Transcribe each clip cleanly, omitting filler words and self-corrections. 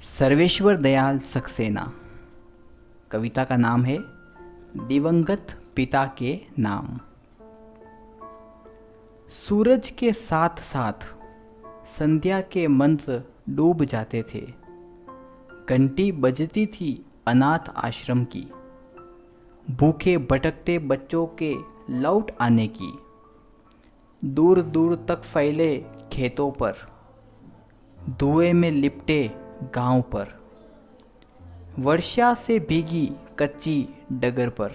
सर्वेश्वर दयाल सक्सेना। कविता का नाम है दिवंगत पिता के नाम। सूरज के साथ साथ संध्या के मंत्र डूब जाते थे। घंटी बजती थी अनाथ आश्रम की, भूखे भटकते बच्चों के लौट आने की। दूर दूर तक फैले खेतों पर, धुएं में लिपटे गांव पर, वर्षा से भीगी कच्ची डगर पर,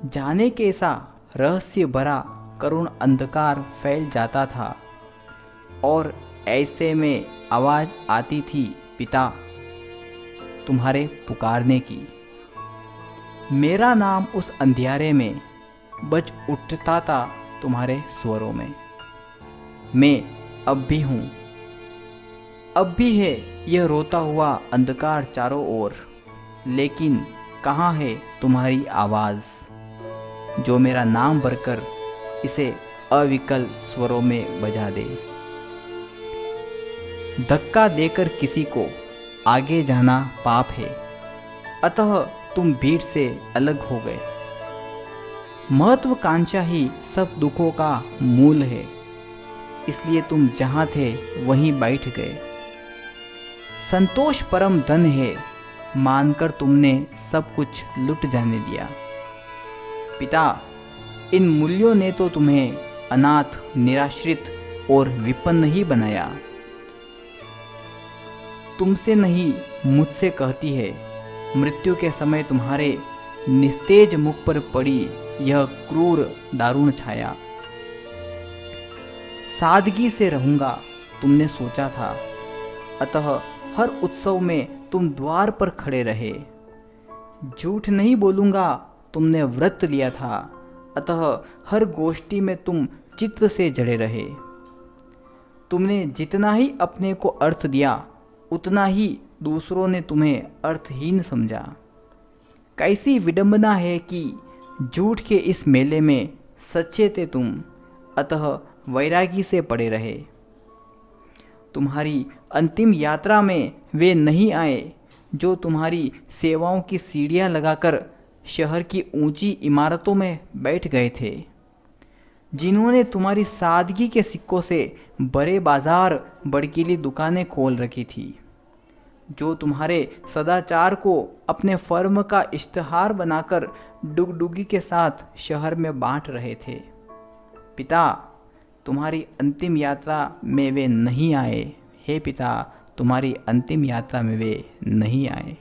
जाने कैसा रहस्य भरा करुण अंधकार फैल जाता था। और ऐसे में आवाज आती थी पिता तुम्हारे पुकारने की। मेरा नाम उस अंधियारे में बज उठता था तुम्हारे स्वरों में। मैं अब भी हूँ, अब भी है यह रोता हुआ अंधकार चारों ओर। लेकिन कहाँ है तुम्हारी आवाज़ जो मेरा नाम भरकर इसे अविकल स्वरों में बजा दे। धक्का देकर किसी को आगे जाना पाप है, अतः तुम भीड़ से अलग हो गए। महत्वाकांक्षा ही सब दुखों का मूल है, इसलिए तुम जहाँ थे वहीं बैठ गए। संतोष परम धन है मानकर तुमने सब कुछ लुट जाने दिया। पिता, इन मूल्यों ने तो तुम्हें अनाथ, निराश्रित और विपन्न ही बनाया। तुमसे नहीं मुझसे कहती है मृत्यु के समय तुम्हारे निस्तेज मुख पर पड़ी यह क्रूर दारुण छाया। सादगी से रहूंगा तुमने सोचा था, अतः हर उत्सव में तुम द्वार पर खड़े रहे। झूठ नहीं बोलूंगा तुमने व्रत लिया था, अतः हर गोष्ठी में तुम चित्त से जड़े रहे। तुमने जितना ही अपने को अर्थ दिया उतना ही दूसरों ने तुम्हें अर्थहीन समझा। कैसी विडंबना है कि झूठ के इस मेले में सच्चे थे तुम, अतः वैरागी से पड़े रहे। तुम्हारी अंतिम यात्रा में वे नहीं आए जो तुम्हारी सेवाओं की सीढ़ियां लगाकर शहर की ऊंची इमारतों में बैठ गए थे, जिन्होंने तुम्हारी सादगी के सिक्कों से बड़े बाजार, बड़कीली दुकानें खोल रखी थी, जो तुम्हारे सदाचार को अपने फर्म का इश्तिहार बनाकर डुगडुगी के साथ शहर में बांट रहे थे। पिता, तुम्हारी अंतिम यात्रा में वे नहीं आए। हे पिता, तुम्हारी अंतिम यात्रा में वे नहीं आए।